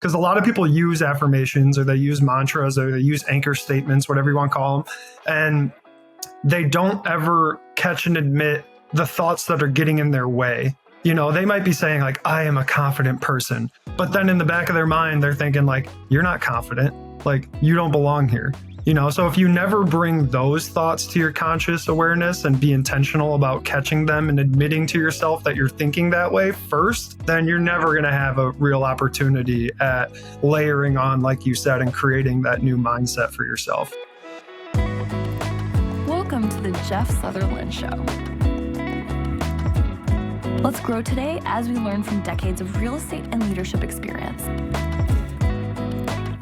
because a lot of people use affirmations or they use mantras or they use anchor statements, whatever you want to call them. And they don't ever catch and admit the thoughts that are getting in their way. They might be saying like, I am a confident person, but then in the back of their mind, they're thinking like, you're not confident, like you don't belong here. So if you never bring those thoughts to your conscious awareness and be intentional about catching them and admitting to yourself that you're thinking that way first, then you're never going to have a real opportunity at layering on, like you said, and creating that new mindset for yourself. Welcome to the Jeff Sutherland Show. Let's grow today as we learn from decades of real estate and leadership experience.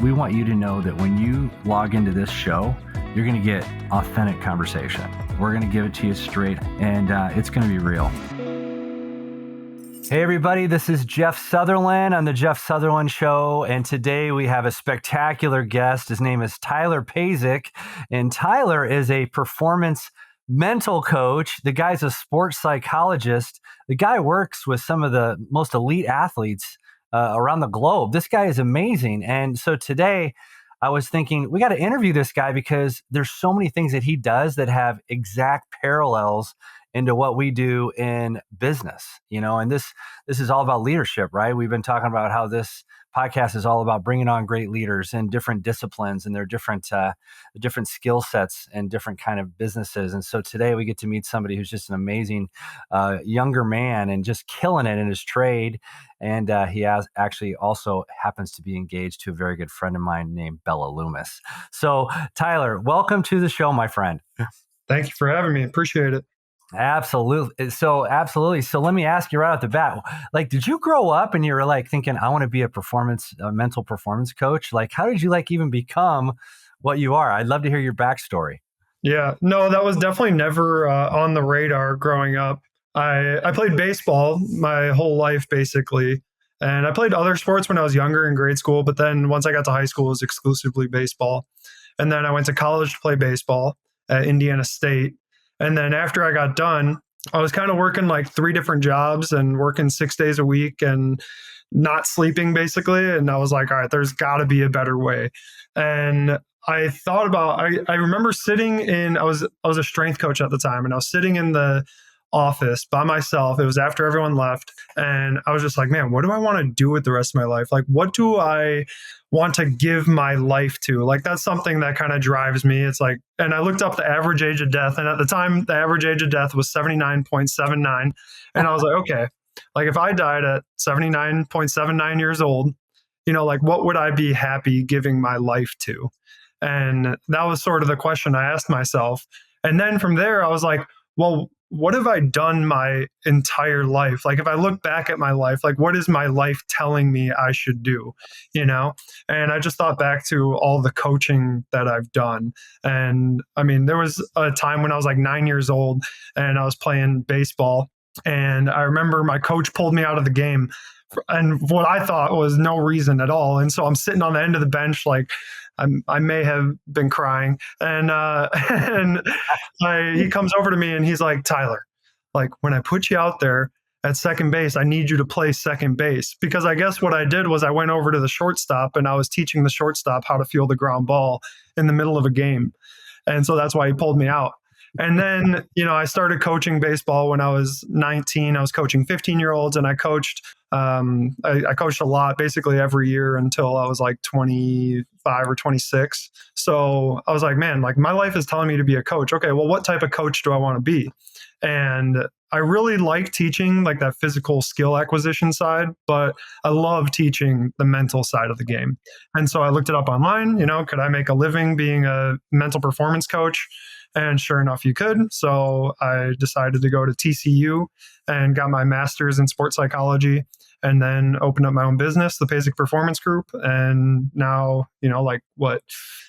We want you to know that when you log into this show, you're going to get authentic conversation. We're going to give it to you straight, and it's going to be real. Hey, everybody, this is Jeff Sutherland on the Jeff Sutherland Show, and today we have a spectacular guest. His name is Tyler Pazik, and Tyler is a performance mental coach. The guy's a sports psychologist. The guy works with some of the most elite athletes around the globe. This guy is amazing. And so today I was thinking we got to interview this guy because there's so many things that he does that have exact parallels into what we do in business, and this is all about leadership, right? We've been talking about how this podcast is all about bringing on great leaders in different disciplines and their different skill sets and different kind of businesses. And so today we get to meet somebody who's just an amazing younger man and just killing it in his trade. And he actually also happens to be engaged to a very good friend of mine named Bella Loomis. So Tyler, welcome to the show, my friend. Thank you for having me. Appreciate it. Absolutely. So let me ask you right off the bat, like, did you grow up and you were like thinking, I want to be a mental performance coach? Like, how did you even become what you are? I'd love to hear your backstory. Yeah, no, that was definitely never on the radar growing up. I played baseball my whole life, basically. And I played other sports when I was younger in grade school. But then once I got to high school, it was exclusively baseball. And then I went to college to play baseball at Indiana State. And then after I got done, I was kind of working like 3 different jobs and working 6 days a week and not sleeping, basically. And I was like, all right, there's got to be a better way. And I thought about, I remember sitting in, I was a strength coach at the time, and I was sitting in the office by myself. It was after everyone left. And I was just like, man, what do I want to do with the rest of my life? Like, what do I want to give my life to? Like, that's something that kind of drives me. It's like, and I looked up the average age of death. And at the time, the average age of death was 79.79. And I was like, okay, like if I died at 79.79 years old, like what would I be happy giving my life to? And that was sort of the question I asked myself. And then from there, I was like, well, what have I done my entire life? Like, if I look back at my life, like, what is my life telling me I should do? And I just thought back to all the coaching that I've done. And I mean, there was a time when I was like 9 years old and I was playing baseball. And I remember my coach pulled me out of the game and what I thought was no reason at all. And so I'm sitting on the end of the bench, like, I may have been crying, and he comes over to me and he's like, Tyler, like when I put you out there at second base, I need you to play second base. Because I guess what I did was I went over to the shortstop and I was teaching the shortstop how to field a ground ball in the middle of a game. And so that's why he pulled me out. And then, I started coaching baseball when I was 19. I was coaching 15-year-olds, and I coached I coached a lot, basically every year until I was like 25 or 26. So I was like, man, like my life is telling me to be a coach. Okay, well, what type of coach do I want to be? And I really like teaching like that physical skill acquisition side, but I love teaching the mental side of the game. And so I looked it up online, could I make a living being a mental performance coach? And sure enough, you could. So I decided to go to TCU and got my master's in sports psychology, and then opened up my own business, the Pazik Performance Group. And now,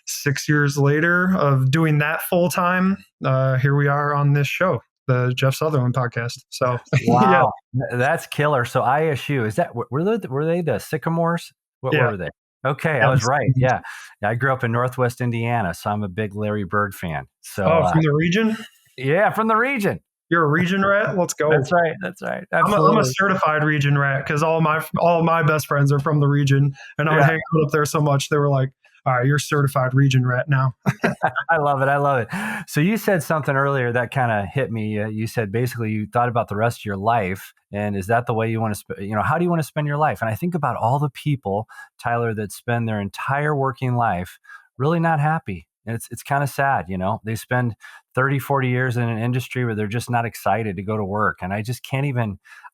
6 years later of doing that full time, here we are on this show, the Jeff Sutherland podcast. So wow, yeah. That's killer. So ISU, were they the Sycamores? What were they? Okay, I was right. Yeah. I grew up in Northwest Indiana, so I'm a big Larry Bird fan. So from the region? Yeah, from the region. You're a region rat? Let's go. That's right. That's right. I'm Absolutely. a certified region rat because all my best friends are from the region, and I would Yeah. hang out up there so much they were like, "All right, you're certified region rat now." I love it. I love it. So you said something earlier that kind of hit me. You said basically you thought about the rest of your life, and is that the way you want to spend? How do you want to spend your life? And I think about all the people, Tyler, that spend their entire working life really not happy. And it's kind of sad, They spend 30, 40 years in an industry where they're just not excited to go to work. And I just I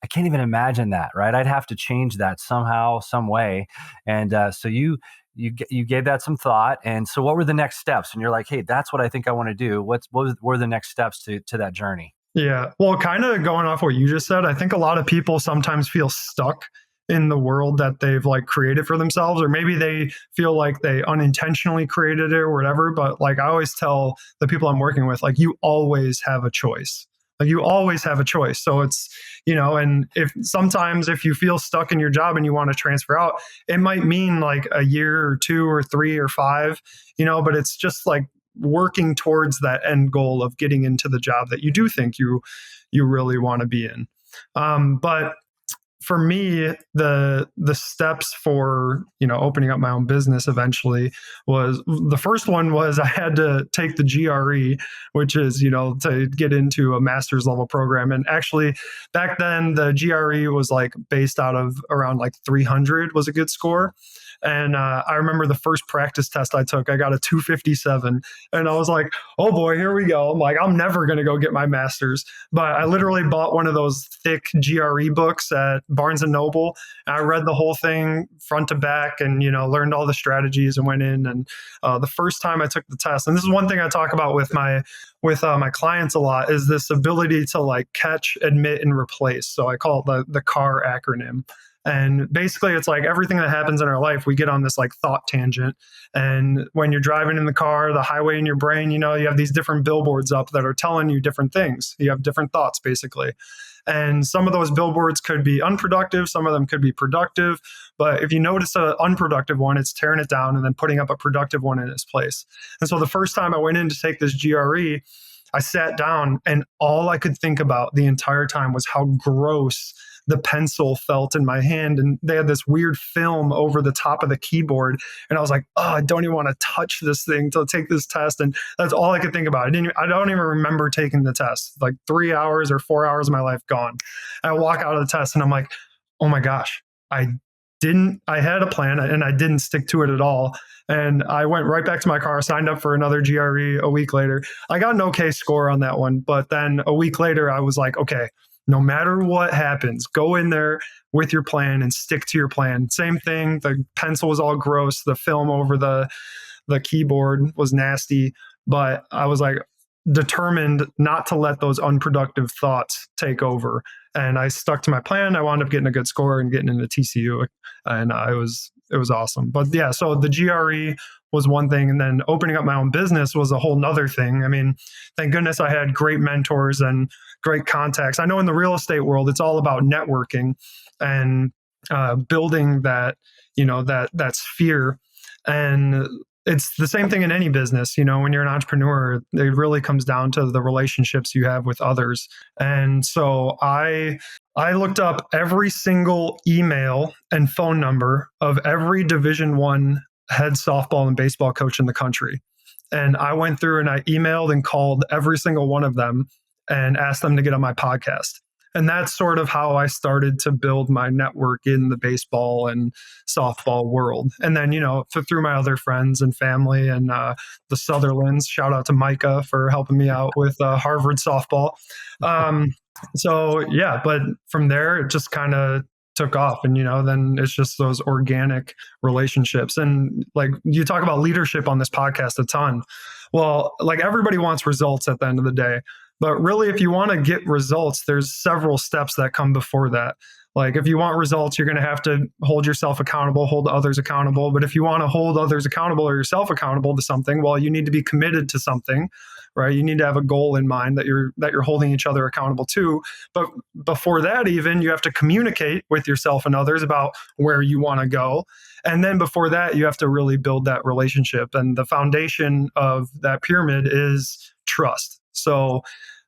can't even imagine that, right? I'd have to change that somehow, some way. And so you gave that some thought. And so what were the next steps? And you're like, hey, that's what I think I want to do. What were the next steps to that journey? Yeah. Well, kind of going off what you just said, I think a lot of people sometimes feel stuck in the world that they've like created for themselves, or maybe they feel like they unintentionally created it or whatever. But like I always tell the people I'm working with, like you always have a choice. Like you always have a choice. So it's, and if you feel stuck in your job and you want to transfer out, it might mean like a year or 2 or 3 or 5, but it's just like working towards that end goal of getting into the job that you do think you really want to be in. But for me, the steps for opening up my own business eventually was the first one was I had to take the GRE, which is to get into a master's level program. And actually, back then the GRE was like based out of around like 300 was a good score. And I remember the first practice test I took, I got a 257. And I was like, oh boy, here we go. I'm like, I'm never going to go get my master's. But I literally bought one of those thick GRE books at Barnes and Noble. And I read the whole thing front to back and, learned all the strategies and went in. And the first time I took the test, and this is one thing I talk about with my clients a lot, is this ability to like catch, admit, and replace. So I call it the CAR acronym. And basically, it's like everything that happens in our life, we get on this like thought tangent. And when you're driving in the car, the highway in your brain, you have these different billboards up that are telling you different things. You have different thoughts, basically. And some of those billboards could be unproductive. Some of them could be productive. But if you notice an unproductive one, it's tearing it down and then putting up a productive one in its place. And so the first time I went in to take this GRE, I sat down and all I could think about the entire time was how gross the pencil felt in my hand. And they had this weird film over the top of the keyboard. And I was like, oh, I don't even want to touch this thing to take this test. And that's all I could think about. I don't even remember taking the test. Like 3 hours or 4 hours of my life gone. And I walk out of the test and I'm like, oh my gosh, I had a plan and I didn't stick to it at all. And I went right back to my car, signed up for another GRE a week later. I got an okay score on that one. But then a week later, I was like, okay, no matter what happens, go in there with your plan and stick to your plan. Same thing. The pencil was all gross. The film over the keyboard was nasty. But I was like determined not to let those unproductive thoughts take over. And I stuck to my plan. I wound up getting a good score and getting into TCU. And it was awesome. But yeah, so the GRE was one thing. And then opening up my own business was a whole nother thing. I mean, thank goodness I had great mentors and great contacts. I know in the real estate world, it's all about networking and building that, that sphere. And it's the same thing in any business. When you're an entrepreneur, it really comes down to the relationships you have with others. And so I looked up every single email and phone number of every Division I head softball and baseball coach in the country. And I went through and I emailed and called every single one of them and asked them to get on my podcast. And that's sort of how I started to build my network in the baseball and softball world. And then, through my other friends and family and the Sutherlands, shout out to Micah for helping me out with Harvard softball. So yeah, but from there, it just kind of took off. And, then it's just those organic relationships. And like you talk about leadership on this podcast a ton. Well, like everybody wants results at the end of the day. But really, if you want to get results, there's several steps that come before that. Like if you want results, you're going to have to hold yourself accountable, hold others accountable. But if you want to hold others accountable or yourself accountable to something, well, you need to be committed to something, right? You need to have a goal in mind that you're holding each other accountable to. But before that, even you have to communicate with yourself and others about where you want to go. And then before that, you have to really build that relationship. And the foundation of that pyramid is trust. So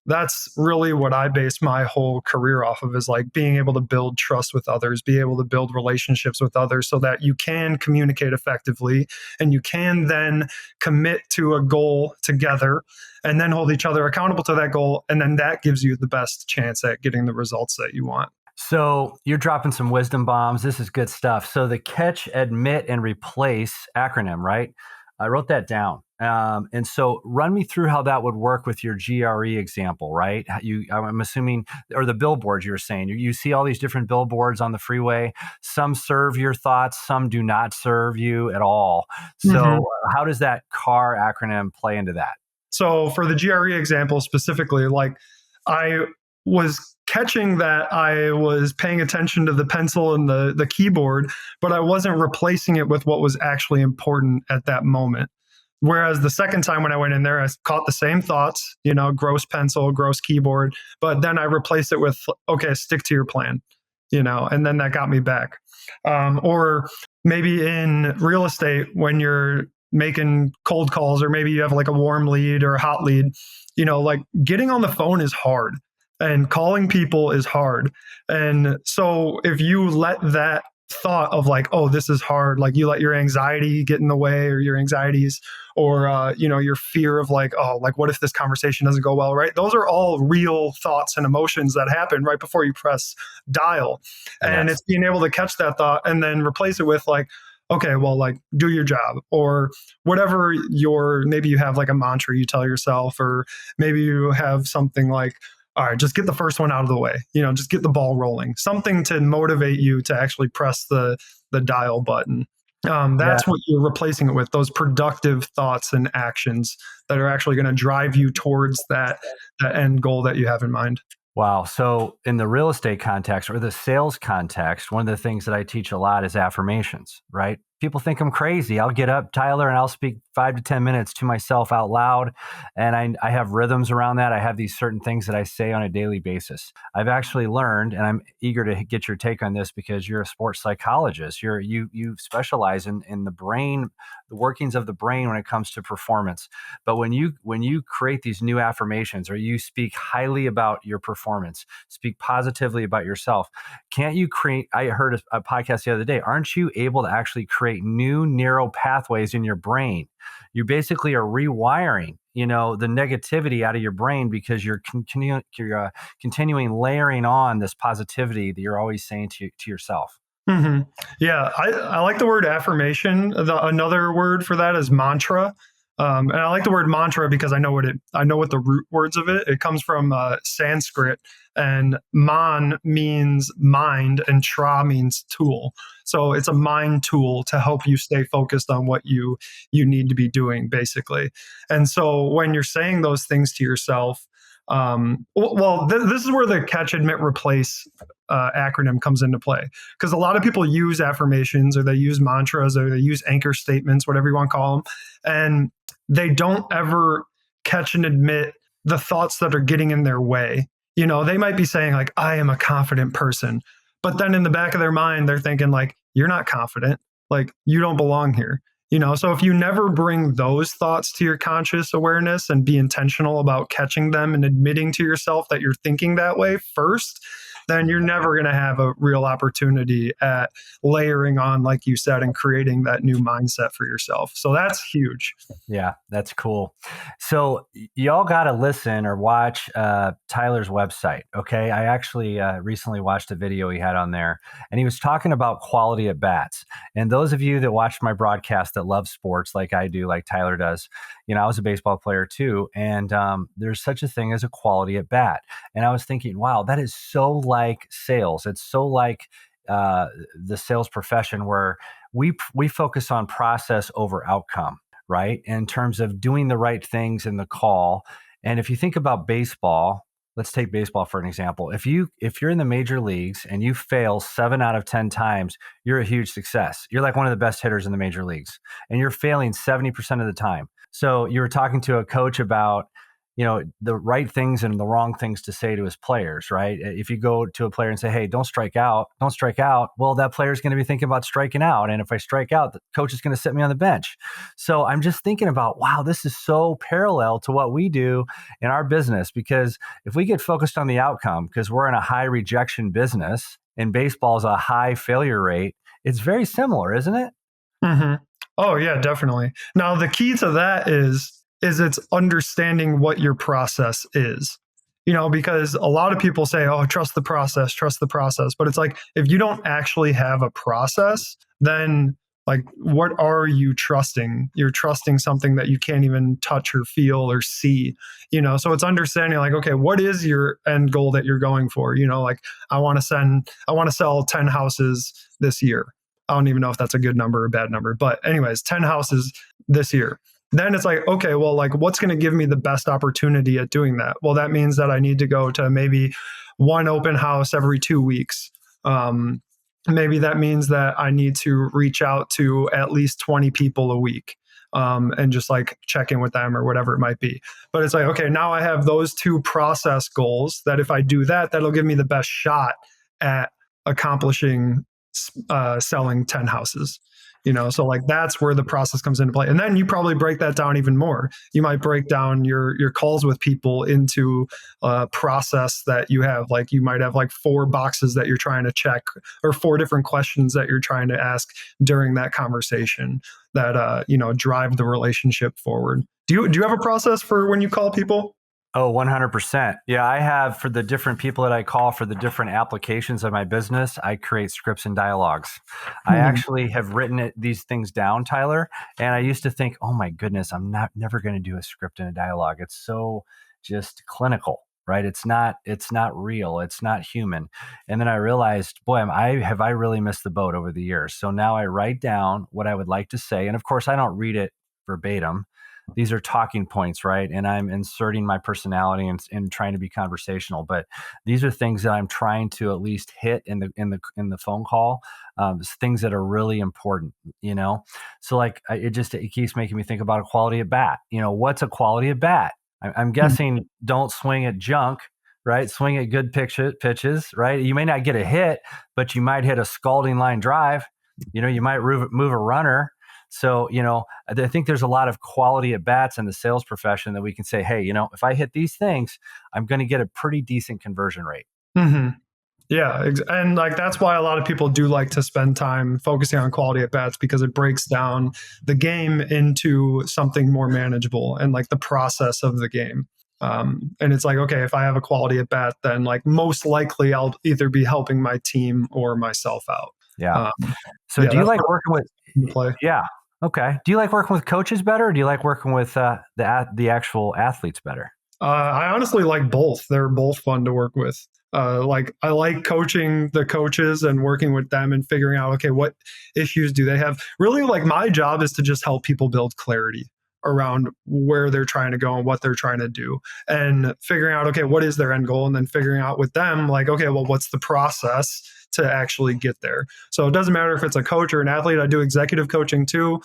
that's really what I base my whole career off of, is like being able to build trust with others, be able to build relationships with others so that you can communicate effectively and you can then commit to a goal together and then hold each other accountable to that goal. And then that gives you the best chance at getting the results that you want. So you're dropping some wisdom bombs. This is good stuff. So the catch, admit, and replace acronym, right? I wrote that down. And so run me through how that would work with your GRE example, right? I'm assuming, or the billboards you were saying, you see all these different billboards on the freeway. Some serve your thoughts, some do not serve you at all. So how does that CAR acronym play into that? So for the GRE example specifically, like I was catching that I was paying attention to the pencil and the keyboard, but I wasn't replacing it with what was actually important at that moment. Whereas the second time when I went in there, I caught the same thoughts, gross pencil, gross keyboard, but then I replaced it with, okay, stick to your plan, and then that got me back. Or maybe in real estate, when you're making cold calls, or maybe you have like a warm lead or a hot lead, like getting on the phone is hard and calling people is hard. And so if you let that thought of like, oh, this is hard, like you let your anxiety get in the way, or your anxieties, or your fear of like, oh, like what if this conversation doesn't go well, right? Those are all real thoughts and emotions that happen right before you press dial. And it's being able to catch that thought and then replace it with like, okay, well, like do your job, or whatever maybe you have like a mantra you tell yourself, or maybe you have something like, all right, just get the first one out of the way, just get the ball rolling, something to motivate you to actually press the dial button. That's what you're replacing it with, those productive thoughts and actions that are actually going to drive you towards that end goal that you have in mind. Wow. So in the real estate context or the sales context, one of the things that I teach a lot is affirmations, right? People think I'm crazy. I'll get up, Tyler, and I'll speak 5 to 10 minutes to myself out loud. And I have rhythms around that. I have these certain things that I say on a daily basis. I've actually learned, and I'm eager to get your take on this because you're a sports psychologist. You specialize in the brain, the workings of the brain when it comes to performance. But when you create these new affirmations, or you speak highly about your performance, speak positively about yourself, can't you create? I heard a podcast the other day. Aren't you able to actually create new neural pathways in your brain? You basically are rewiring, the negativity out of your brain because you're continuing layering on this positivity that you're always saying to yourself. Mm-hmm. Yeah, I like the word affirmation. Another word for that is mantra. And I like the word mantra because I know what the root words of it. It comes from Sanskrit, and man means mind and tra means tool. So it's a mind tool to help you stay focused on what you need to be doing, basically. And so when you're saying those things to yourself, this is where the catch, admit, replace acronym comes into play, because a lot of people use affirmations, or they use mantras, or they use anchor statements, whatever you want to call them, and they don't ever catch and admit the thoughts that are getting in their way. They might be saying like, I am a confident person, but then in the back of their mind, they're thinking like, you're not confident, like you don't belong here. So if you never bring those thoughts to your conscious awareness and be intentional about catching them and admitting to yourself that you're thinking that way first, then you're never going to have a real opportunity at layering on, like you said, and creating that new mindset for yourself. So that's huge. Yeah, that's cool. So y'all got to listen or watch Tyler's website. Okay. I actually recently watched a video he had on there, and he was talking about quality at bats. And those of you that watch my broadcast that love sports like I do, like Tyler does, I was a baseball player too. And there's such a thing as a quality at bat. And I was thinking, wow, that is so like sales. It's so like the sales profession, where we focus on process over outcome, right? In terms of doing the right things in the call. And if you think about baseball, let's take baseball for an example. If you're in the major leagues and you fail 7 out of 10 times, you're a huge success. You're like one of the best hitters in the major leagues, and you're failing 70% of the time. So you were talking to a coach about, the right things and the wrong things to say to his players, right? If you go to a player and say, hey, don't strike out, well, that player is going to be thinking about striking out. And if I strike out, the coach is going to sit me on the bench. So I'm just thinking about, wow, this is so parallel to what we do in our business, because if we get focused on the outcome, because we're in a high rejection business and baseball is a high failure rate, it's very similar, isn't it? Mm-hmm. Oh yeah, definitely. Now the key to that is it's understanding what your process is. Because a lot of people say, "Oh, trust the process." But it's like if you don't actually have a process, then like what are you trusting? You're trusting something that you can't even touch or feel or see. So it's understanding like, okay, what is your end goal that you're going for? Like I want to sell 10 houses this year. I don't even know if that's a good number or a bad number, but anyways, 10 houses this year. Then it's like, okay, well, like what's going to give me the best opportunity at doing that? Well, that means that I need to go to maybe one open house every 2 weeks. Maybe that means that I need to reach out to at least 20 people a week. And just like check in with them or whatever it might be. But it's like, okay, now I have those two process goals that if I do that, that'll give me the best shot at accomplishing selling 10 houses. So like that's where the process comes into play. And then you probably break that down even more. You might break down your calls with people into a process that you have. Like you might have like 4 boxes that you're trying to check or 4 different questions that you're trying to ask during that conversation that drive the relationship forward. Do you have a process for when you call people? Oh, 100%. Yeah, I have, for the different people that I call for the different applications of my business, I create scripts and dialogues. I actually have written these things down, Tyler, and I used to think, oh my goodness, I'm never going to do a script and a dialogue. It's so just clinical, right? It's not real. It's not human. And then I realized, boy, have I really missed the boat over the years. So now I write down what I would like to say. And of course, I don't read it verbatim. These are talking points, right? And I'm inserting my personality and trying to be conversational. But these are things that I'm trying to at least hit in the phone call. Things that are really important, So like it keeps making me think about a quality at bat. What's a quality at bat? I'm guessing don't swing at junk, right? Swing at good pitches, right? You may not get a hit, but you might hit a scalding line drive. You might move a runner. So, I think there's a lot of quality at bats in the sales profession that we can say, hey, if I hit these things, I'm going to get a pretty decent conversion rate. Mm-hmm. Yeah. And like, that's why a lot of people do like to spend time focusing on quality at bats, because it breaks down the game into something more manageable and like the process of the game. And it's like, okay, if I have a quality at bat, then like most likely I'll either be helping my team or myself out. Yeah. So do you like working with play? Yeah. Okay. Do you like working with coaches better, or do you like working with the actual athletes better? I honestly like both. They're both fun to work with. Like I like coaching the coaches and working with them and figuring out, okay, what issues do they have? Really, like my job is to just help people build clarity around where they're trying to go and what they're trying to do, and figuring out, okay, what is their end goal? And then figuring out with them, like, okay, well, what's the process to actually get there? So it doesn't matter if it's a coach or an athlete. I do executive coaching too.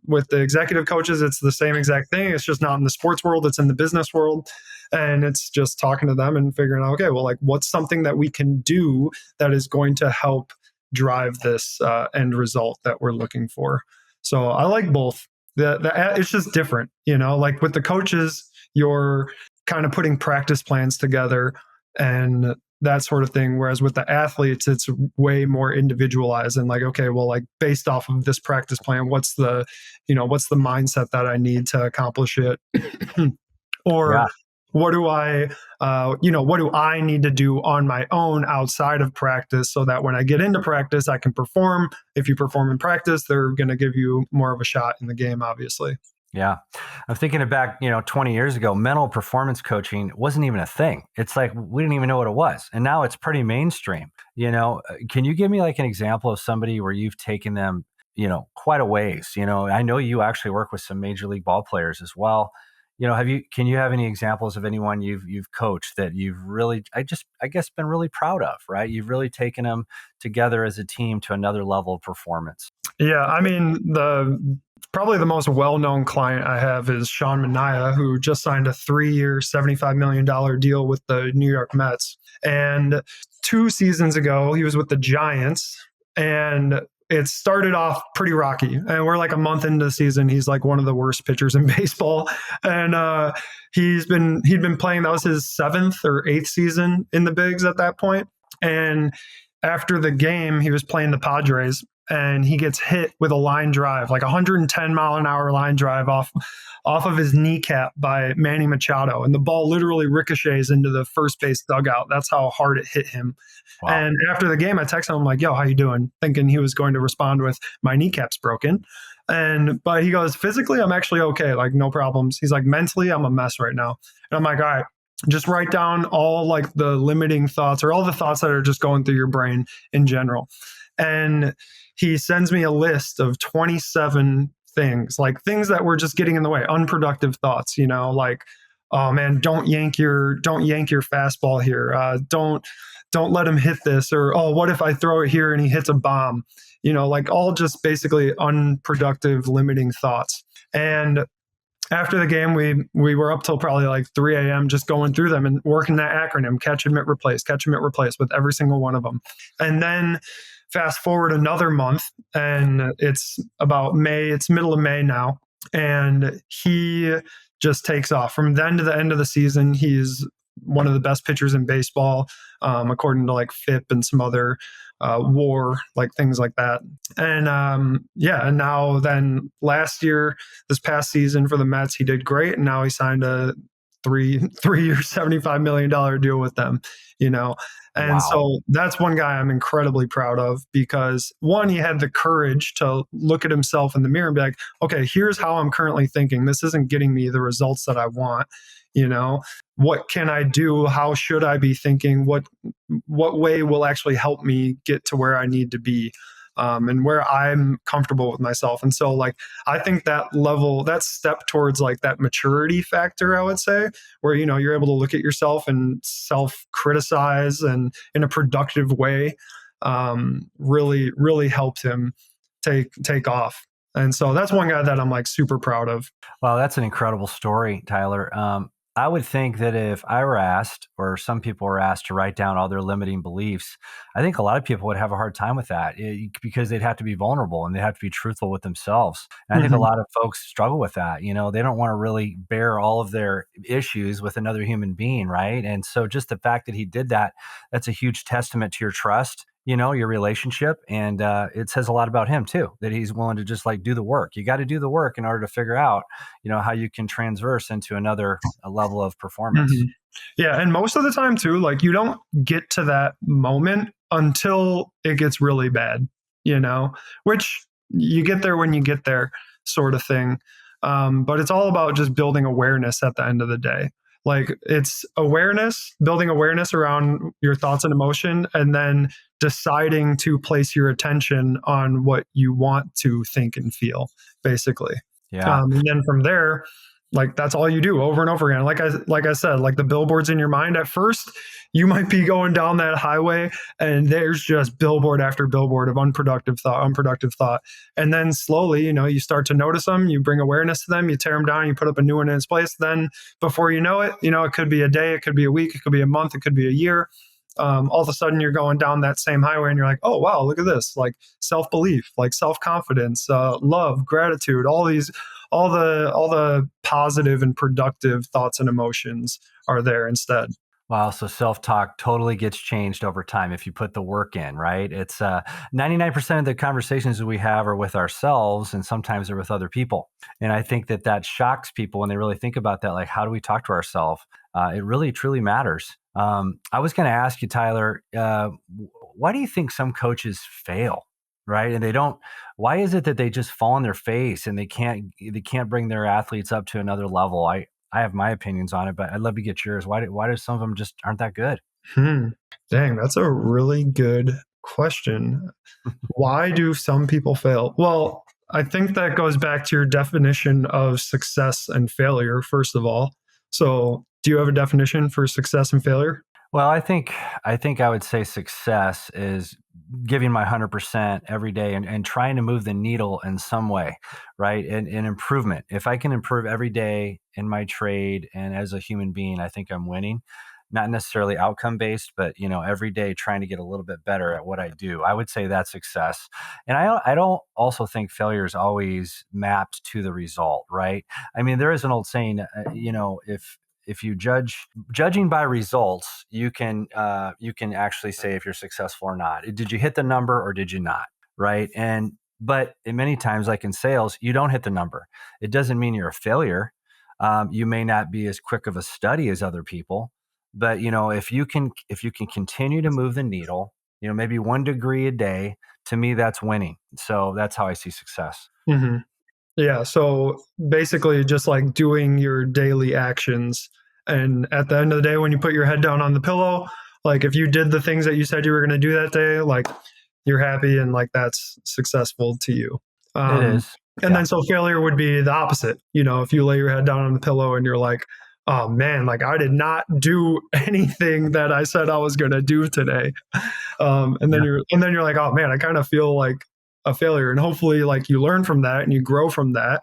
With the executive coaches, it's the same exact thing. It's just not in the sports world, it's in the business world. And it's just talking to them and figuring out, okay, well, like what's something that we can do that is going to help drive this end result that we're looking for. So I like both. It's just different, like with the coaches, you're kind of putting practice plans together and that sort of thing. Whereas with the athletes, it's way more individualized and like, okay, well, like based off of this practice plan, what's the mindset that I need to accomplish it? Or yeah. What do I need to do on my own outside of practice so that when I get into practice, I can perform. If you perform in practice, they're going to give you more of a shot in the game, obviously. Yeah. I'm thinking back, 20 years ago, mental performance coaching wasn't even a thing. It's like, we didn't even know what it was. And now it's pretty mainstream. Can you give me like an example of somebody where you've taken them, quite a ways? I know you actually work with some major league ball players as well. Can you have any examples of anyone you've coached that you've really, I guess, been really proud of, right? You've really taken them together as a team to another level of performance. Yeah, I mean, probably the most well-known client I have is Sean Manaea, who just signed a 3-year, $75 million deal with the New York Mets. And 2 seasons ago, he was with the Giants, and it started off pretty rocky. And we're like a month into the season. He's like one of the worst pitchers in baseball. And he'd been playing, that was his 7th or 8th season in the bigs at that point. And after the game, he was playing the Padres, and he gets hit with a line drive, like 110 mile an hour line drive off of his kneecap by Manny Machado. And the ball literally ricochets into the first base dugout. That's how hard it hit him. Wow. And after the game, I texted him like, yo, how you doing? Thinking he was going to respond with, my kneecap's broken. But he goes, physically, I'm actually okay. Like, no problems. He's like, mentally, I'm a mess right now. And I'm like, all right, just write down all like the limiting thoughts or all the thoughts that are just going through your brain in general. And he sends me a list of 27 things, like things that were just getting in the way, unproductive thoughts, like, oh man, don't yank your fastball here. Don't let him hit this. Or, oh, what if I throw it here and he hits a bomb? Like all just basically unproductive, limiting thoughts. And after the game, we were up till probably like 3 a.m. just going through them and working that acronym, catch, admit, replace with every single one of them. And then fast forward another month, and it's about May, it's middle of May now, and he just takes off. From then to the end of the season, he's one of the best pitchers in baseball, according to like FIP and some other WAR, like things like that. And and now then last year, this past season for the Mets, he did great, and now he signed a three-year, $75 million deal with them, And wow. So that's one guy I'm incredibly proud of, because one, he had the courage to look at himself in the mirror and be like, okay, here's how I'm currently thinking. This isn't getting me the results that I want. What can I do? How should I be thinking? What way will actually help me get to where I need to be? And where I'm comfortable with myself. And so like, I think that step towards like that maturity factor, I would say, where, you're able to look at yourself and self-criticize and in a productive way, really, really helped him take off. And so that's one guy that I'm like super proud of. Wow, that's an incredible story, Tyler. I would think that if I were asked, or some people were asked to write down all their limiting beliefs, I think a lot of people would have a hard time with that because they'd have to be vulnerable and they have to be truthful with themselves. And I think a lot of folks struggle with that. They don't want to really bear all of their issues with another human being, right? And so just the fact that he did that, that's a huge testament to your trust, your relationship. And it says a lot about him too, that he's willing to just like do the work. You got to do the work in order to figure out, how you can transverse into another level of performance. Mm-hmm. Yeah. And most of the time too, like you don't get to that moment until it gets really bad, which you get there when you get there sort of thing. But it's all about just building awareness at the end of the day. Like it's building awareness around your thoughts and emotion, and then deciding to place your attention on what you want to think and feel, basically. Yeah. And then from there, like that's all you do over and over again. Like I said, like the billboards in your mind, at first you might be going down that highway and there's just billboard after billboard of unproductive thought. And then slowly, you start to notice them, you bring awareness to them, you tear them down, you put up a new one in its place. Then before you know it, it could be a day, it could be a week, it could be a month, it could be a year. All of a sudden you're going down that same highway and you're like, oh, wow, look at this, like self-belief, like self-confidence, love, gratitude, all the positive and productive thoughts and emotions are there instead. Wow. So self-talk totally gets changed over time if you put the work in, right? It's 99% of the conversations that we have are with ourselves, and sometimes they're with other people. And I think that shocks people when they really think about that. Like, how do we talk to ourselves? It really, truly matters. I was going to ask you, Tyler, why do you think some coaches fail? Right. And why is it that they just fall on their face and they can't bring their athletes up to another level? I have my opinions on it, but I'd love to get yours. Why do some of them just aren't that good? Dang, that's a really good question. Why do some people fail? Well, I think that goes back to your definition of success and failure, first of all. So, do you have a definition for success and failure? Well, I think I would say success is giving my 100% every day and trying to move the needle in some way, right? And improvement. If I can improve every day in my trade and as a human being, I think I'm winning. Not necessarily outcome based, but every day trying to get a little bit better at what I do. I would say that's success. And I don't also think failure is always mapped to the result, right? I mean, there is an old saying, if you judging by results, you can actually say if you're successful or not. Did you hit the number or did you not? Right. But many times, like in sales, you don't hit the number. It doesn't mean you're a failure. You may not be as quick of a study as other people, but if you can continue to move the needle, maybe 1 degree a day, to me that's winning. So that's how I see success. Hmm. Yeah. So basically, just like doing your daily actions. And at the end of the day, when you put your head down on the pillow, like if you did the things that you said you were going to do that day, like you're happy and like that's successful to you. It Um, is. and Yeah. then so failure would be the opposite. If you lay your head down on the pillow and you're like, oh man, like I did not do anything that I said I was going to do today. And then Yeah. you're like, oh man, I kind of feel like a failure. And hopefully like you learn from that and you grow from that.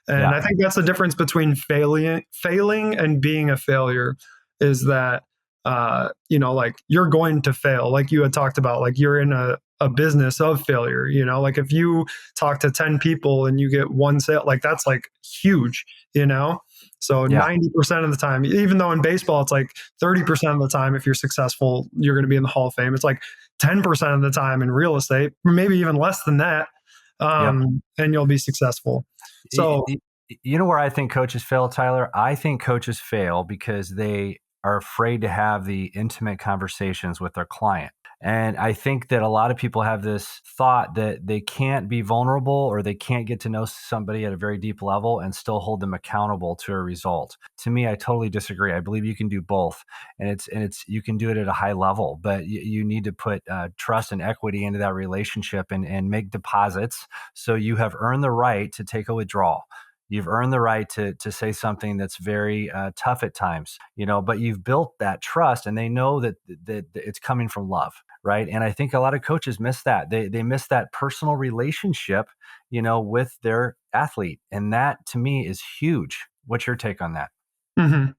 And Yeah. I think that's the difference between failing and being a failure is that, like you're going to fail. Like you had talked about, like you're in a business of failure, like if you talk to 10 people and you get one sale, like that's like huge, you know? So Yeah. 90% of the time, even though in baseball, it's like 30% of the time, if you're successful, you're going to be in the Hall of Fame. It's like 10% of the time in real estate, maybe even less than that. Yep. And you'll be successful. Y- So, y- You know where I think coaches fail, Tyler? I think coaches fail because they are afraid to have the intimate conversations with their client. And I think that a lot of people have this thought that they can't be vulnerable or they can't get to know somebody at a very deep level and still hold them accountable to a result. To me, I totally disagree. I believe you can do both, and it's you can do it at a high level, but you need to put trust and equity into that relationship and make deposits so you have earned the right to take a withdrawal. You've earned the right to say something that's very tough at times, but you've built that trust and they know that it's coming from love, right? And I think a lot of coaches miss that. They miss that personal relationship, with their athlete. And that to me is huge. What's your take on that? mhm.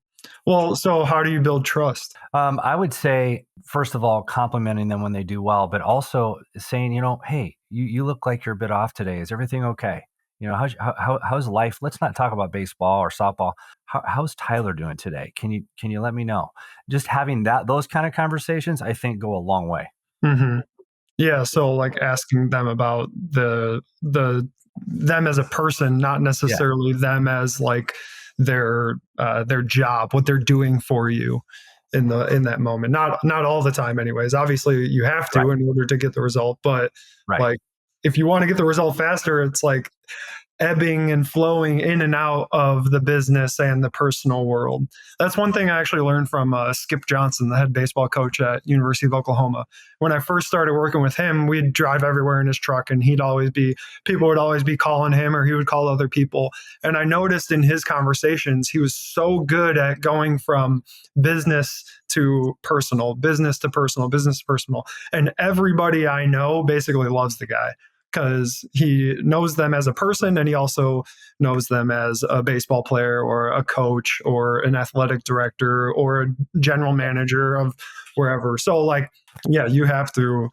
Well, so how do you build trust? I would say, first of all, complimenting them when they do well, but also saying, hey, you look like you're a bit off today. Is everything okay? How's life? Let's not talk about baseball or softball. How's Tyler doing today? Can you let me know? Just having those kind of conversations, I think, go a long way. Hmm. Yeah, so like asking them about the them as a person, not Yeah, necessarily them as like their job, what they're doing for you in that moment. Not all the time, anyways. Obviously, you have right, to in order to get the result, but right. like if you want to get the result faster, it's like ebbing and flowing in and out of the business and the personal world. That's one thing I actually learned from Skip Johnson, the head baseball coach at University of Oklahoma. When I first started working with him, we'd drive everywhere in his truck, and people would always be calling him, or he would call other people. And I noticed in his conversations, he was so good at going from business to personal, business to personal, business to personal. And everybody I know basically loves the guy because he knows them as a person and he also knows them as a baseball player or a coach or an athletic director or a general manager of wherever. So, like, yeah, you have to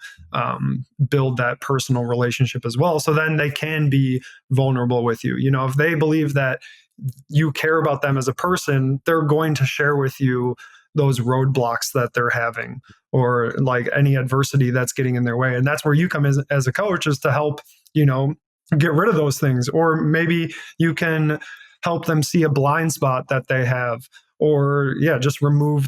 build that personal relationship as well. So then they can be vulnerable with you. If they believe that you care about them as a person, they're going to share with you those roadblocks that they're having or like any adversity that's getting in their way. And that's where you come as a coach is to help, get rid of those things. Or maybe you can help them see a blind spot that they have or yeah, just remove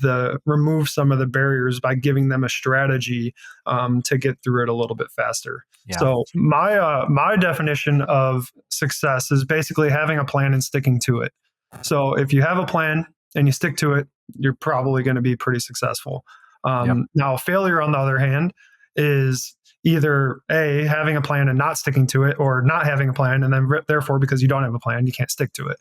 some of the barriers by giving them a strategy to get through it a little bit faster. Yeah, So my definition of success is basically having a plan and sticking to it. So if you have a plan and you stick to it, you're probably going to be pretty successful. yep, Now, failure, on the other hand, is either A, having a plan and not sticking to it, or not having a plan. And then therefore, because you don't have a plan, you can't stick to it.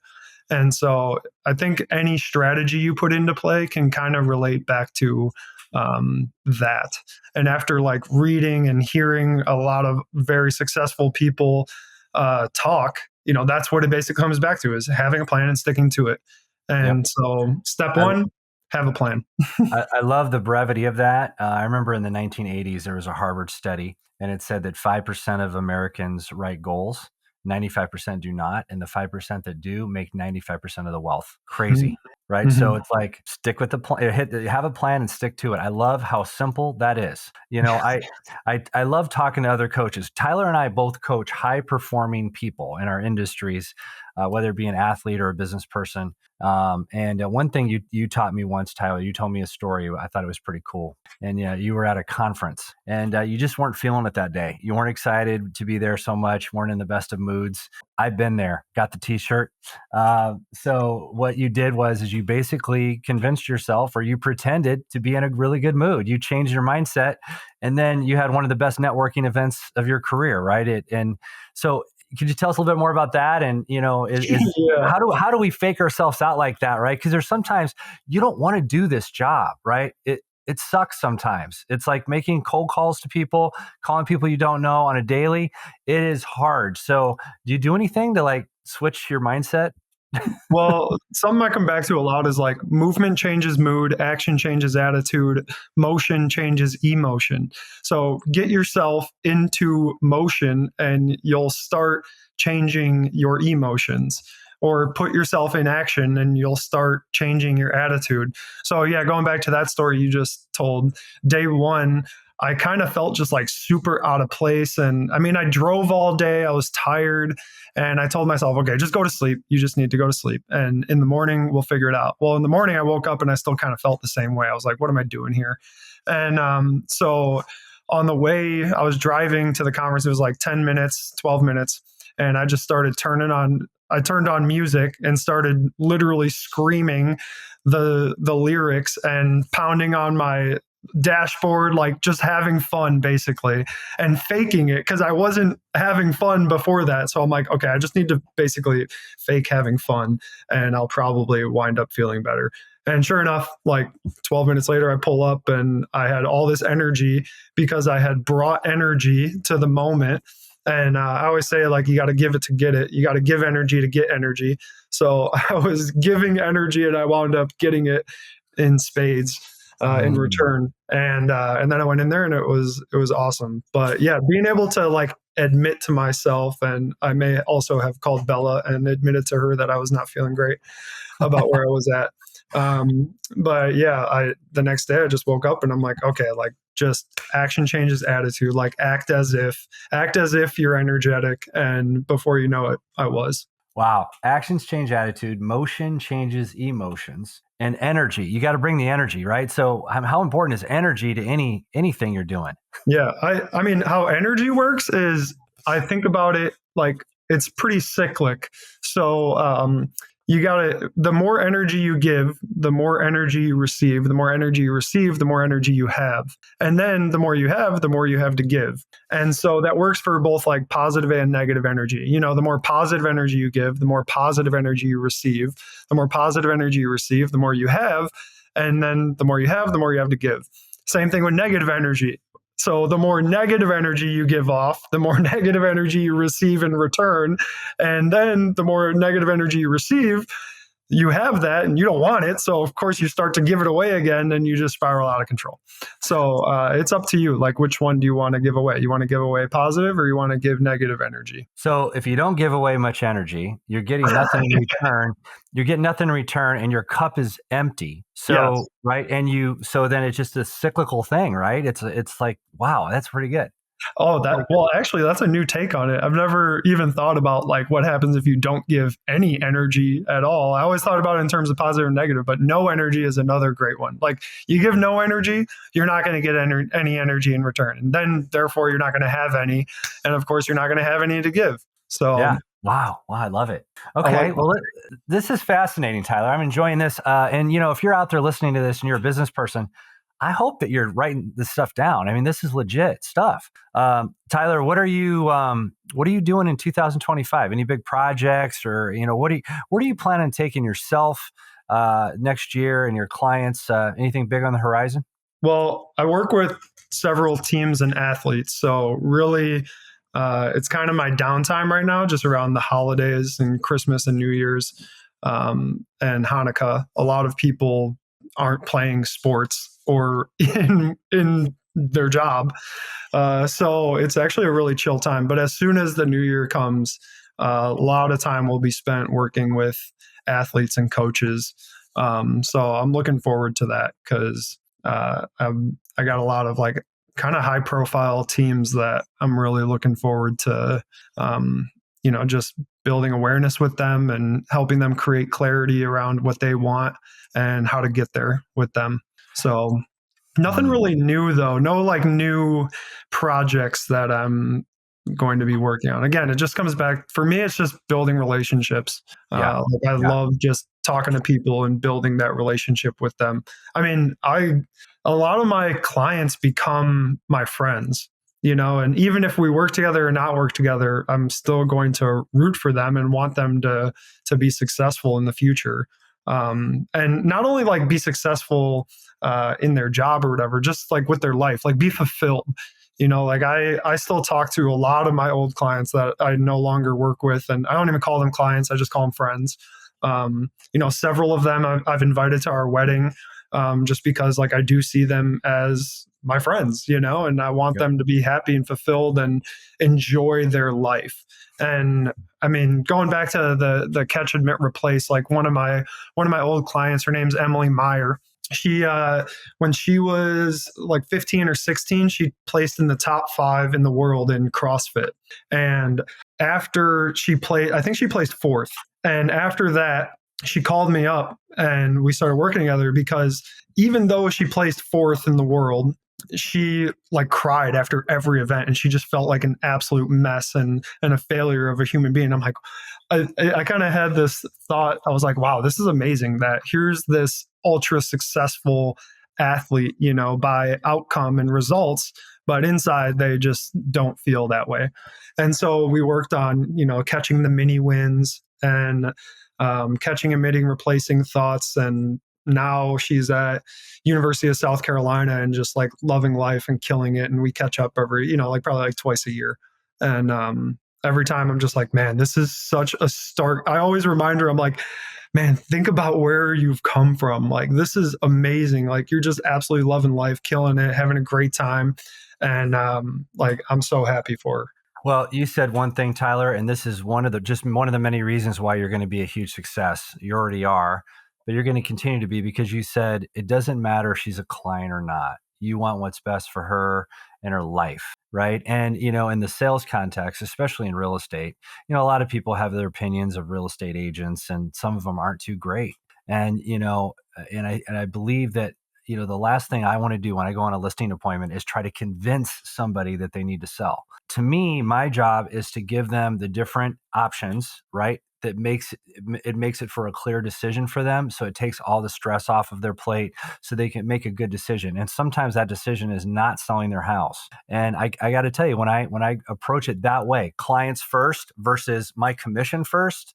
And so I think any strategy you put into play can kind of relate back to that. And after like reading and hearing a lot of very successful people talk, that's what it basically comes back to, is having a plan and sticking to it. And so step one, have a plan. I love the brevity of that. I remember in the 1980s, there was a Harvard study, and it said that 5% of Americans write goals, 95% do not, and the 5% that do make 95% of the wealth. Crazy, right? Mm-hmm. So it's like, stick with the plan, have a plan and stick to it. I love how simple that is. I love talking to other coaches. Tyler and I both coach high performing people in our industries, whether it be an athlete or a business person. And one thing you taught me once, Tyler, you told me a story. I thought it was pretty cool. And you were at a conference, and you just weren't feeling it that day. You weren't excited to be there so much, weren't in the best of moods. I've been there, got the t-shirt. So what you did is you basically convinced yourself, or you pretended to be in a really good mood. You changed your mindset, and then you had one of the best networking events of your career, right? And so could you tell us a little bit more about that? And, how do we fake ourselves out like that, right? Because there's sometimes you don't want to do this job, right? It sucks sometimes. It's like making cold calls to people, calling people you don't know on a daily. It is hard. So do you do anything to like switch your mindset? Well, something I come back to a lot is like movement changes mood, action changes attitude, motion changes emotion. So get yourself into motion and you'll start changing your emotions, or put yourself in action and you'll start changing your attitude. So yeah, going back to that story you just told, day one, I kind of felt just like super out of place. And I mean, I drove all day, I was tired, and I told myself, okay, just go to sleep. You just need to go to sleep. And in the morning, we'll figure it out. Well, in the morning, I woke up and I still kind of felt the same way. I was like, what am I doing here? And so on the way, I was driving to the conference. It was like 10 minutes, 12 minutes. And I just started I turned on music and started literally screaming the lyrics and pounding on my dashboard, like just having fun basically, and faking it because I wasn't having fun before that. So I'm like, okay, I just need to basically fake having fun and I'll probably wind up feeling better. And sure enough, like 12 minutes later, I pull up and I had all this energy because I had brought energy to the moment. And I always say, like, you got to give it to get it. You got to give energy to get energy. So I was giving energy and I wound up getting it in spades in return. And then I went in there and it was awesome. But yeah, being able to like admit to myself, and I may also have called Bella and admitted to her that I was not feeling great about where I was at. But yeah, the next day I just woke up and I'm like, okay, like just action changes attitude, like act as if you're energetic. And before you know it, I was. Wow. Actions change attitude, motion changes emotions, and energy. You got to bring the energy, right? So how important is energy to anything you're doing? Yeah. I mean, how energy works is, I think about it like it's pretty cyclic. So, the more energy you give, the more energy you receive, the more energy you receive, the more energy you have. And then the more you have to give. And so that works for both like positive and negative energy. The more positive energy you give, the more positive energy you receive. The more positive energy you receive, the more you have. And then the more you have to give. Same thing with negative energy. So the more negative energy you give off, the more negative energy you receive in return. And then the more negative energy you receive, you have that and you don't want it. So of course you start to give it away again and you just spiral out of control. So it's up to you. Like, which one do you want to give away? You want to give away positive or you want to give negative energy? So if you don't give away much energy, you're getting nothing in return. You're getting nothing in return and your cup is empty. So, yes. Right. And so then it's just a cyclical thing, right? It's like, wow, that's pretty good. Oh, actually, that's a new take on it. I've never even thought about like what happens if you don't give any energy at all. I always thought about it in terms of positive and negative, but no energy is another great one. Like, you give no energy, you're not going to get any energy in return. And then therefore you're not going to have any. And of course you're not going to have any to give. So yeah. Wow. I love it. Okay. Well, this is fascinating, Tyler. I'm enjoying this. And if you're out there listening to this and you're a business person, I hope that you're writing this stuff down. I mean, this is legit stuff. Tyler, what are you doing in 2025? Any big projects, or where do you plan on taking yourself next year and your clients? Anything big on the horizon? Well, I work with several teams and athletes. So really, it's kind of my downtime right now, just around the holidays and Christmas and New Year's and Hanukkah. A lot of people aren't playing sports or in their job. So it's actually a really chill time. But as soon as the new year comes, a lot of time will be spent working with athletes and coaches. So I'm looking forward to that because I got a lot of like kind of high profile teams that I'm really looking forward to, just building awareness with them and helping them create clarity around what they want and how to get there with them. So nothing really new though. No like new projects that I'm going to be working on. Again, it just comes back for me. It's just building relationships. I love just talking to people and building that relationship with them. I mean, a lot of my clients become my friends, and even if we work together or not work together, I'm still going to root for them and want them to be successful in the future. And not only like be successful in their job or whatever, just like with their life, like be fulfilled. Like I still talk to a lot of my old clients that I no longer work with, and I don't even call them clients. I just call them friends. Several of them I've invited to our wedding just because like I do see them as my friends, and I want them to be happy and fulfilled and enjoy their life. And I mean, going back to the catch, admit, replace, like one of my old clients, her name's Emily Meyer. She, when she was like 15 or 16, she placed in the top 5 in the world in CrossFit. And after she played, I think she placed 4th. And after that, she called me up and we started working together because even though she placed 4th in the world, she like cried after every event and she just felt like an absolute mess and a failure of a human being. I'm like, I kind of had this thought. I was like, wow, this is amazing that here's this ultra successful athlete, by outcome and results, but inside they just don't feel that way. And so we worked on, catching the mini wins and catching, emitting, replacing thoughts. And now she's at University of South Carolina and just like loving life and killing it. And we catch up every, probably like twice a year. And every time I'm just like, man, this is such a stark. I always remind her, I'm like, man, think about where you've come from. Like, this is amazing. Like, you're just absolutely loving life, killing it, having a great time. And I'm so happy for her. Well, you said one thing, Tyler, and this is one of the many reasons why you're going to be a huge success. You already are, but you're going to continue to be, because you said it doesn't matter if she's a client or not. You want what's best for her and her life, right? And, in the sales context, especially in real estate, a lot of people have their opinions of real estate agents, and some of them aren't too great. And, I believe that, the last thing I want to do when I go on a listing appointment is try to convince somebody that they need to sell. To me, my job is to give them the different options, right? That makes it for a clear decision for them. So it takes all the stress off of their plate so they can make a good decision. And sometimes that decision is not selling their house. And I got to tell you, when I approach it that way, clients first versus my commission first,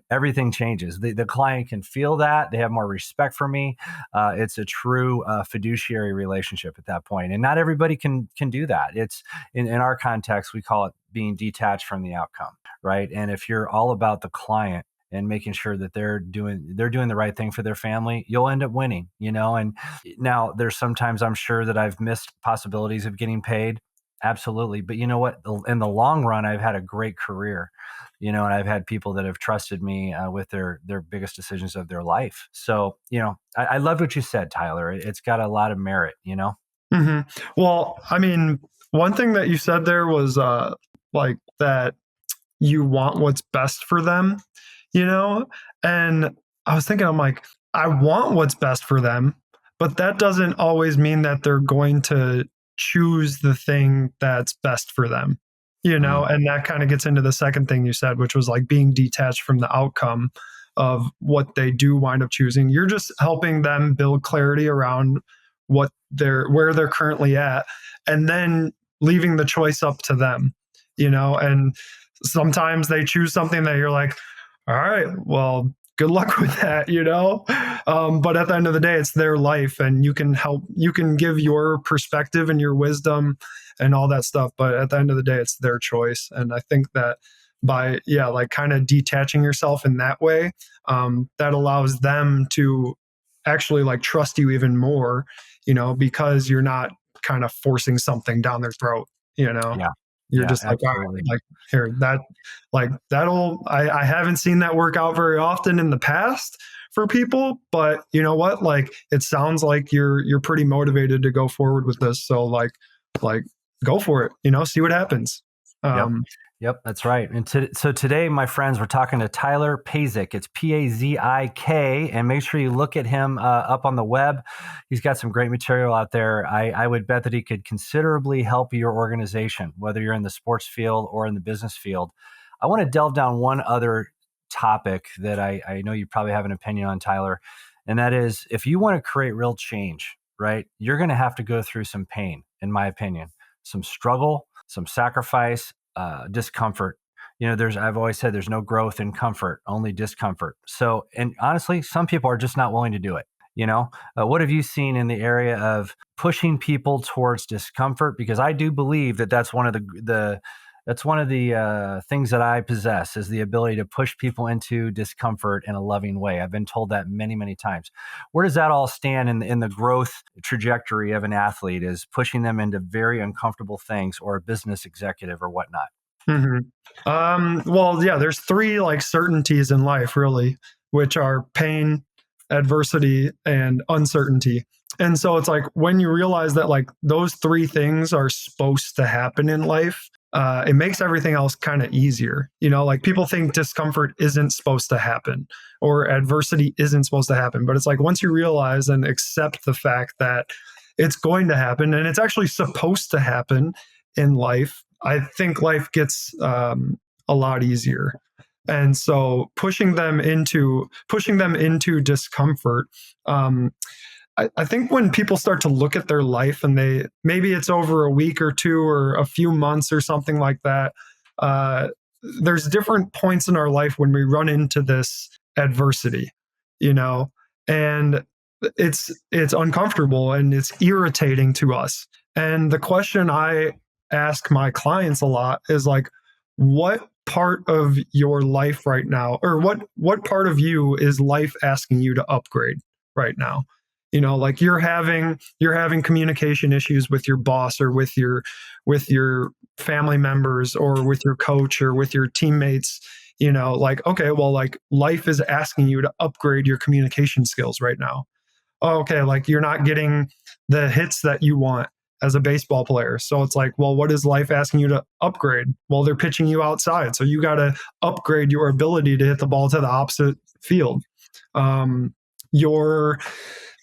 everything changes. The client can feel that. They have more respect for me. It's a true fiduciary relationship at that point. And not everybody can do that. It's in our context, we call it being detached from the outcome, right? And if you're all about the client and making sure that they're doing the right thing for their family, you'll end up winning, And now there's sometimes I'm sure that I've missed possibilities of getting paid. Absolutely. But you know what? In the long run, I've had a great career, and I've had people that have trusted me with their biggest decisions of their life. So, I love what you said, Tyler. It's got a lot of merit, Mm-hmm. Well, I mean, one thing that you said there was like that you want what's best for them, and I was thinking, I'm like, I want what's best for them, but that doesn't always mean that they're going to choose the thing that's best for them, and that kind of gets into the second thing you said, which was like being detached from the outcome of what they do wind up choosing. You're just helping them build clarity around where they're currently at, and then leaving the choice up to them, and sometimes they choose something that you're like, all right, well, good luck with that, but at the end of the day, it's their life, and you can give your perspective and your wisdom and all that stuff, but at the end of the day, it's their choice. And I think that by like kind of detaching yourself in that way, that allows them to actually like trust you even more, because you're not kind of forcing something down their throat. Yeah. You're Yeah, just like, all right, absolutely. like here, I haven't seen that work out very often in the past for people, but you know what? Like, it sounds like you're pretty motivated to go forward with this. So like go for it, see what happens. Yep. Yep, that's right. And so today, my friends, we're talking to Tyler Pazik. It's Pazik. And make sure you look at him up on the web. He's got some great material out there. I would bet that he could considerably help your organization, whether you're in the sports field or in the business field. I want to delve down one other topic that I know you probably have an opinion on, Tyler. And that is, if you want to create real change, right, you're going to have to go through some pain, in my opinion, some struggle, some sacrifice, discomfort. I've always said there's no growth in comfort, only discomfort. So, and honestly, some people are just not willing to do it. What have you seen in the area of pushing people towards discomfort? Because I do believe that that's one of the things that I possess, is the ability to push people into discomfort in a loving way. I've been told that many, many times. Where does that all stand in the growth trajectory of an athlete, is pushing them into very uncomfortable things, or a business executive or whatnot? Well, yeah, there's three like certainties in life, really, which are pain, adversity, and uncertainty. And so it's like, when you realize that like those three things are supposed to happen in life, it makes everything else kind of easier. Like, people think discomfort isn't supposed to happen, or adversity isn't supposed to happen. But it's like, once you realize and accept the fact that it's going to happen, and it's actually supposed to happen in life, I think life gets a lot easier. And so pushing them into discomfort, I think when people start to look at their life, and maybe it's over a week or two or a few months or something like that, there's different points in our life when we run into this adversity, and it's uncomfortable and it's irritating to us. And the question I ask my clients a lot is like, what part of your life right now, or what part of you is life asking you to upgrade right now? Like, you're having communication issues with your boss, or with your family members, or with your coach, or with your teammates. Like, okay, well, like, life is asking you to upgrade your communication skills right now. Oh, okay, like, you're not getting the hits that you want as a baseball player. So it's like, well, what is life asking you to upgrade? Well, they're pitching you outside, so you got to upgrade your ability to hit the ball to the opposite field. Your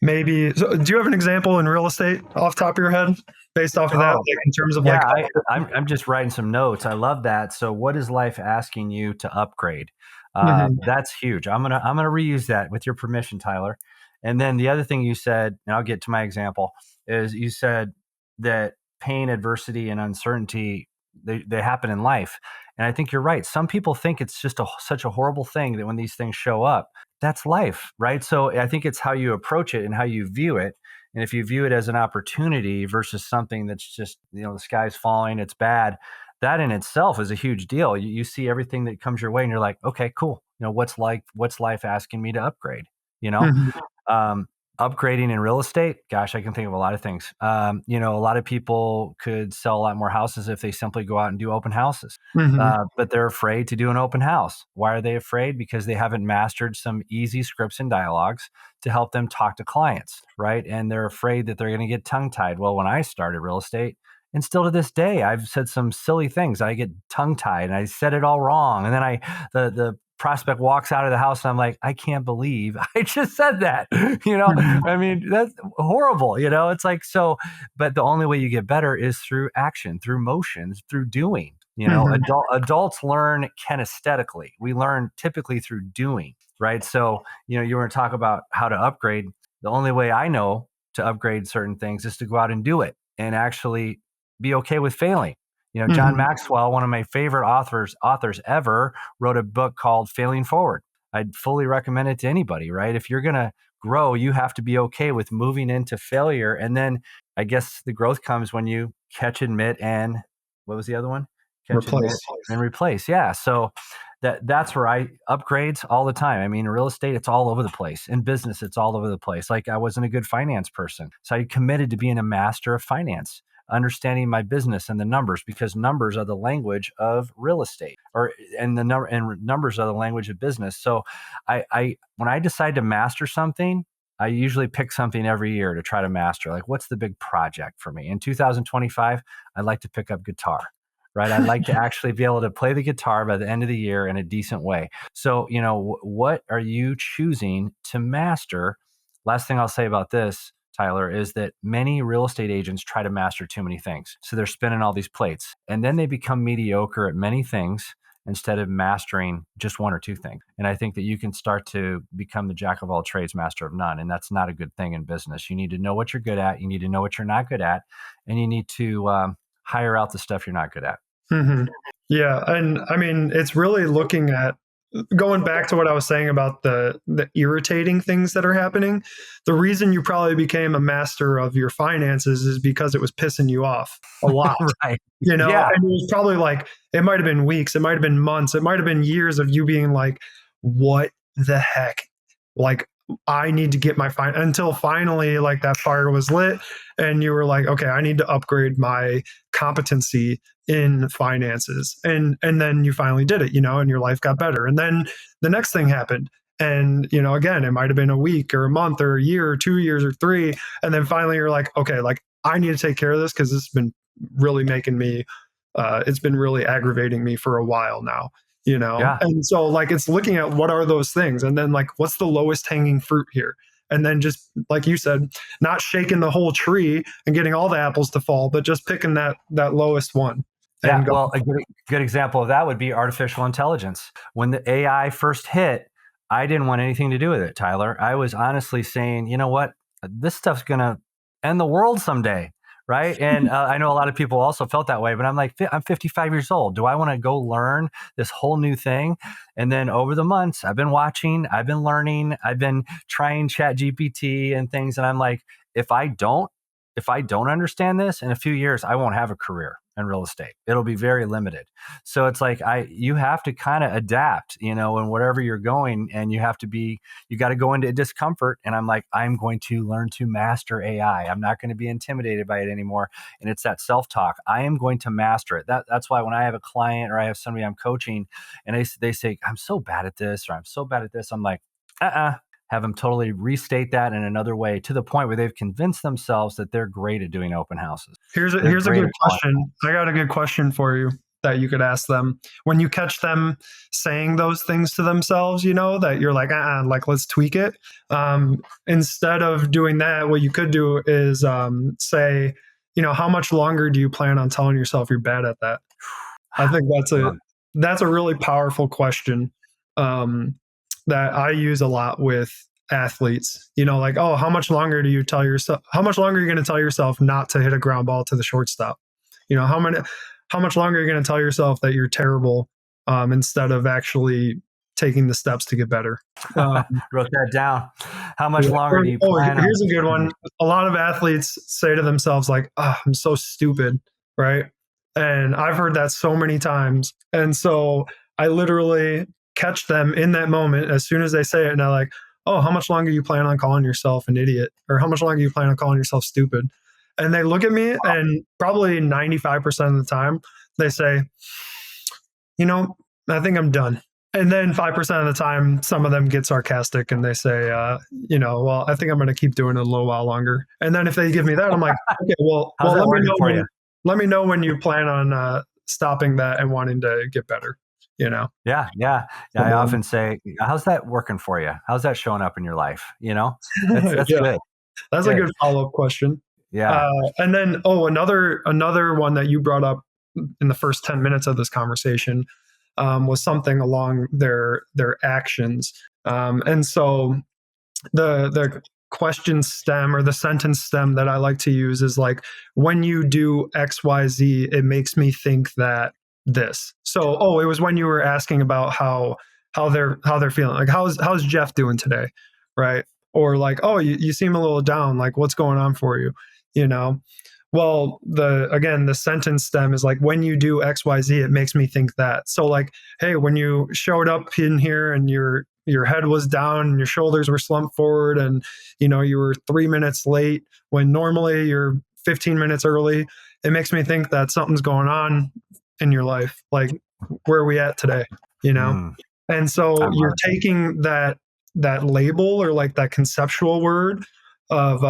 Maybe. So do you have an example in real estate off the top of your head, based off of that, like, in terms of Yeah, like? I'm just writing some notes. I love that. So, what is life asking you to upgrade? That's huge. I'm gonna reuse that with your permission, Tyler. And then the other thing you said, and I'll get to my example, is you said that pain, adversity, and uncertainty, they happen in life. And I think you're right. Some people think it's just such a horrible thing that when these things show up, that's life, right? So I think it's how you approach it and how you view it. And if you view it as an opportunity versus something that's just, the sky's falling, it's bad, that in itself is a huge deal. You see everything that comes your way and you're like, okay, cool. What's life asking me to upgrade? Upgrading in real estate, gosh, I can think of a lot of things. A lot of people could sell a lot more houses if they simply go out and do open houses. But they're afraid to do an open house. Why are they afraid? Because they haven't mastered some easy scripts and dialogues to help them talk to clients, right? And they're afraid that they're going to get tongue-tied. Well, when I started real estate, and still to this day, I've said some silly things. I get tongue-tied and I said it all wrong. And then the prospect walks out of the house and I'm like, I can't believe I just said that. I mean, that's horrible. It's like, so, but the only way you get better is through action, through motions, through doing. Adults learn kinesthetically. We learn typically through doing, right? So, you were to talk about how to upgrade. The only way I know to upgrade certain things is to go out and do it and actually be okay with failing. Mm-hmm. John Maxwell, one of my favorite authors ever, wrote a book called Failing Forward. I'd fully recommend it to anybody, right? If you're going to grow, you have to be okay with moving into failure. And then I guess the growth comes when you catch, admit, and what was the other one? Catch, admit, and replace. Yeah. So that's where I upgrades all the time. I mean, in real estate, it's all over the place. In business, it's all over the place. Like I wasn't a good finance person. So I committed to being a master of finance, understanding my business and the numbers, because numbers are the language of real estate, and numbers are the language of business. So I when I decide to master something, I usually pick something every year to try to master. Like, what's the big project for me? In 2025, I'd like to pick up guitar, right? I'd like to actually be able to play the guitar by the end of the year in a decent way. So, what are you choosing to master? Last thing I'll say about this, Tyler, is that many real estate agents try to master too many things. So they're spinning all these plates, and then they become mediocre at many things instead of mastering just one or two things. And I think that you can start to become the jack of all trades, master of none. And that's not a good thing in business. You need to know what you're good at. You need to know what you're not good at. And you need to hire out the stuff you're not good at. Mm-hmm. Yeah. And I mean, it's really looking at, going back to what I was saying about the irritating things that are happening. The reason you probably became a master of your finances is because it was pissing you off a lot. Right. And it was probably like, it might have been weeks, it might have been months, it might have been years of you being like, what the heck? Like, I need to get my until finally like that fire was lit and you were like, okay, I need to upgrade my competency in finances. And then you finally did it, and your life got better. And then the next thing happened. And, again, it might've been a week or a month or a year or 2 years or 3. And then finally you're like, okay, like I need to take care of this because this has been really making me, it's been really aggravating me for a while now. Yeah. And so like, it's looking at what are those things? And then like, what's the lowest hanging fruit here? And then just like you said, not shaking the whole tree and getting all the apples to fall, but just picking that lowest one. Yeah. Well, a good example of that would be artificial intelligence. When the AI first hit, I didn't want anything to do with it, Tyler. I was honestly saying, you know what, this stuff's going to end the world someday. Right. And I know a lot of people also felt that way, but I'm like, I'm 55 years old. Do I want to go learn this whole new thing? And then over the months, I've been watching, I've been learning, I've been trying ChatGPT and things. And I'm like, if I don't understand this in a few years, I won't have a career in real estate. It'll be very limited. So it's like, you have to kind of adapt, in whatever you're going, and you got to go into discomfort. And I'm like, I'm going to learn to master AI. I'm not going to be intimidated by it anymore. And it's that self-talk. I am going to master it. That's why when I have a client or I have somebody I'm coaching and they say, I'm so bad at this, or I'm so bad at this, I'm like, have them totally restate that in another way to the point where they've convinced themselves that they're great at doing open houses. Here's a good question. I got a good question for you that you could ask them when you catch them saying those things to themselves, that you're like, like, let's tweak it. Instead of doing that, what you could do is say, how much longer do you plan on telling yourself you're bad at that? I think that's a really powerful question. That I use a lot with athletes, like, oh, how much longer are you going to tell yourself not to hit a ground ball to the shortstop? How much longer are you going to tell yourself that you're terrible instead of actually taking the steps to get better? Wrote that down. How much longer do you plan on? Here's a good one. A lot of athletes say to themselves like, I'm so stupid, right? And I've heard that so many times. And so I literally catch them in that moment as soon as they say it, and they're like, oh, how much longer you plan on calling yourself an idiot? Or how much longer you plan on calling yourself stupid? And they look at me, and probably 95% of the time they say, I think I'm done. And then 5% of the time, some of them get sarcastic and they say, well, I think I'm going to keep doing it a little while longer. And then if they give me that, I'm like, okay, well, let me know when you plan on stopping that and wanting to get better. Yeah. I often say, how's that working for you? How's that showing up in your life? That's good. That's a good follow-up question. Yeah. And then, another one that you brought up in the first 10 minutes of this conversation was something along their actions. And so the question stem or the sentence stem that I like to use is like, when you do XYZ, it makes me think that this. So, it was when you were asking about how they're feeling. Like, how's Jeff doing today? Right. Or like, you seem a little down. Like, what's going on for you? You know? Well, the sentence stem is like, when you do XYZ, it makes me think that. So like, hey, when you showed up in here and your head was down and your shoulders were slumped forward and you were 3 minutes late when normally you're 15 minutes early, it makes me think that something's going on in your life. Like, where are we at today? And so you're taking that label or like that conceptual word of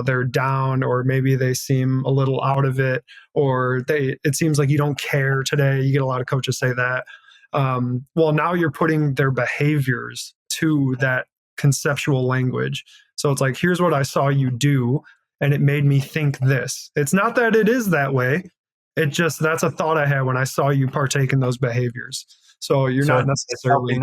they're down, or maybe they seem a little out of it, or it seems like you don't care today. You get a lot of coaches say that. Well, now you're putting their behaviors to that conceptual language. So it's like, here's what I saw you do, and it made me think this. It's not that it is that way. That's a thought I had when I saw you partake in those behaviors. So you're not necessarily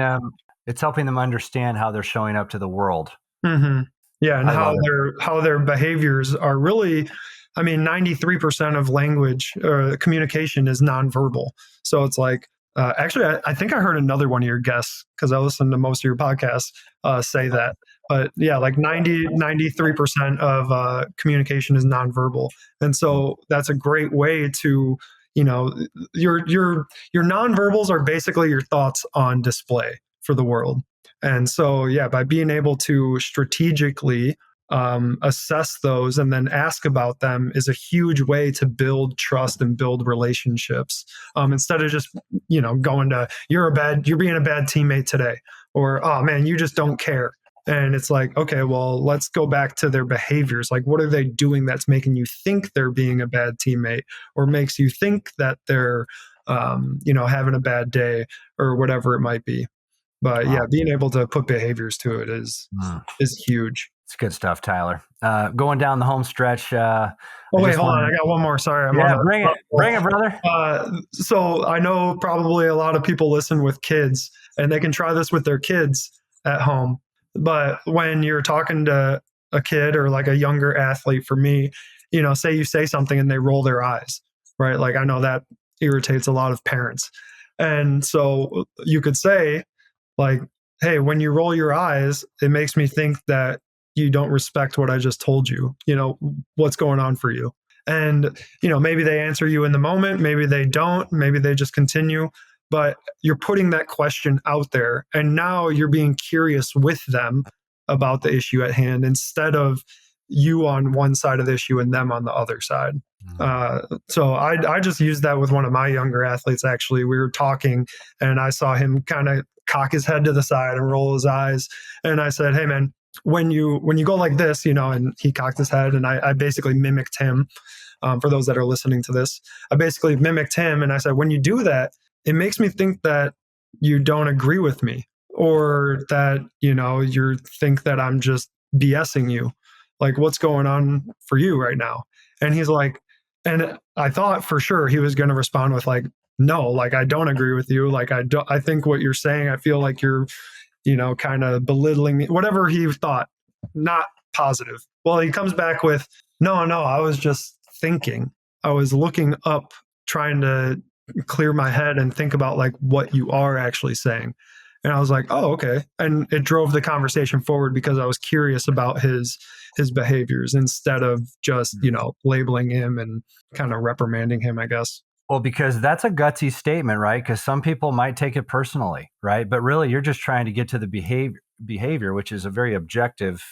it's helping them understand how they're showing up to the world. Mm-hmm. Yeah, and how their behaviors are really, 93% of language communication is nonverbal. So it's like, actually, I think I heard another one of your guests, because I listened to most of your podcasts, say that. But yeah, like 93% of communication is nonverbal. And so that's a great way to, your nonverbals are basically your thoughts on display for the world. And so, yeah, by being able to strategically assess those and then ask about them is a huge way to build trust and build relationships. Instead of just, going to, you're being a bad teammate today, or, oh man, you just don't care. And it's like, okay, well, let's go back to their behaviors. Like, what are they doing that's making you think they're being a bad teammate, or makes you think that they're, having a bad day, or whatever it might be. But yeah, being able to put behaviors to it is huge. It's good stuff, Tyler. Going down the home stretch. Hold on. I got one more. Sorry. Bring it, brother. So I know probably a lot of people listen with kids, and they can try this with their kids at home. But when you're talking to a kid or like a younger athlete, for me, say you say something and they roll their eyes, right? Like, I know that irritates a lot of parents. And so you could say, like, hey, when you roll your eyes, it makes me think that you don't respect what I just told you. What's going on for you? And, maybe they answer you in the moment, maybe they don't, maybe they just continue, but you're putting that question out there. And now you're being curious with them about the issue at hand, instead of you on one side of the issue and them on the other side. So I just used that with one of my younger athletes. Actually, we were talking and I saw him kind of cock his head to the side and roll his eyes. And I said, hey man, when you go like this, and he cocked his head, and I basically mimicked him. For those that are listening to this, I basically mimicked him. And I said, when you do that, it makes me think that you don't agree with me, or that, you think that I'm just BSing you. Like, what's going on for you right now? And he's like, and I thought for sure he was going to respond with like, no, like, I don't agree with you. Like, I think what you're saying, I feel like you're, kind of belittling me, whatever he thought, not positive. Well, he comes back with, no, I was just thinking. I was looking up, trying to clear my head and think about like what you are actually saying. And I was like, oh, okay. And it drove the conversation forward because I was curious about his behaviors, instead of just, labeling him and kind of reprimanding him, I guess. Well, because that's a gutsy statement, right? Because some people might take it personally, right? But really, you're just trying to get to the behavior, which is a very objective,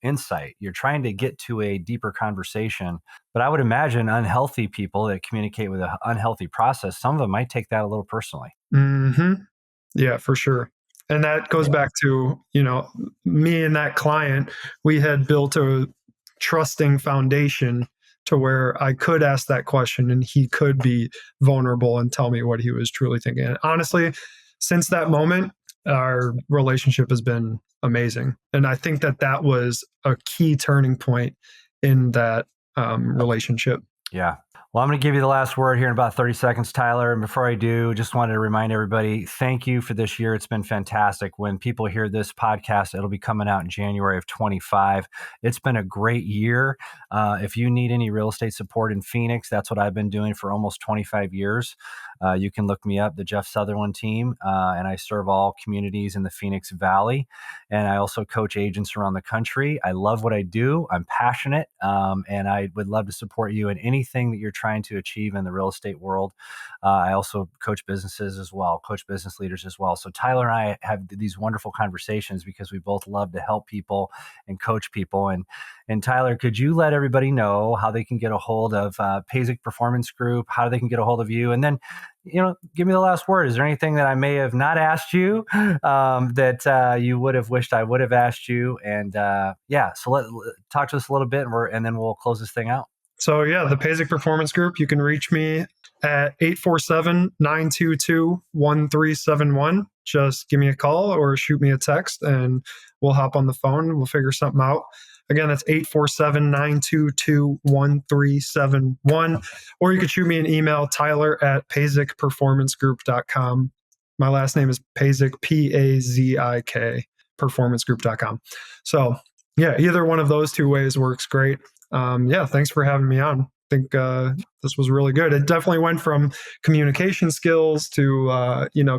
insight. You're trying to get to a deeper conversation. But I would imagine unhealthy people that communicate with an unhealthy process, some of them might take that a little personally. Mm-hmm. Yeah, for sure. And that goes back to, me and that client, we had built a trusting foundation to where I could ask that question and he could be vulnerable and tell me what he was truly thinking. And honestly, since that moment, our relationship has been amazing. And I think that was a key turning point in that relationship. Yeah. Well, I'm going to give you the last word here in about 30 seconds, Tyler. And before I do, just wanted to remind everybody, thank you for this year. It's been fantastic. When people hear this podcast, it'll be coming out in January of 25. It's been a great year. If you need any real estate support in Phoenix, that's what I've been doing for almost 25 years. You can look me up, the Jeff Sutherland team, and I serve all communities in the Phoenix Valley. And I also coach agents around the country. I love what I do. I'm passionate, and I would love to support you in anything that you're trying to achieve in the real estate world. I also coach businesses as well, coach business leaders as well. So Tyler and I have these wonderful conversations because we both love to help people and coach people. And Tyler, could you let everybody know how they can get a hold of Pazik Performance Group, how they can get a hold of you? And then, give me the last word. Is there anything that I may have not asked you that you would have wished I would have asked you? And so talk to us a little bit, and then we'll close this thing out. So yeah, the Pazik Performance Group, you can reach me at 847-922-1371. Just give me a call or shoot me a text and we'll hop on the phone and we'll figure something out. Again, that's 847-922-1371. Or you could shoot me an email, tyler@pazikperformancegroup.com. My last name is Pazik, Pazik, performancegroup.com. So yeah, either one of those two ways works great. Thanks for having me on. I think this was really good. It definitely went from communication skills to,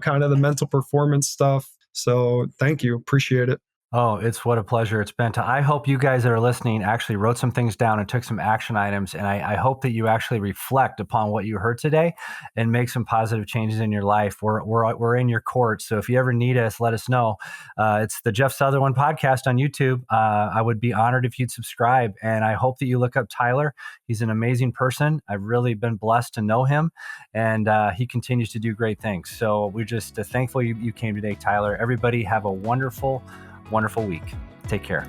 kind of the mental performance stuff. So thank you. Appreciate it. Oh, it's what a pleasure it's been. I hope you guys that are listening actually wrote some things down and took some action items. And I hope that you actually reflect upon what you heard today and make some positive changes in your life. We're in your court. So if you ever need us, let us know. It's the Jeff Sutherland podcast on YouTube. I would be honored if you'd subscribe. And I hope that you look up Tyler. He's an amazing person. I've really been blessed to know him. And he continues to do great things. So we're just thankful you came today, Tyler. Everybody have a wonderful week. Take care.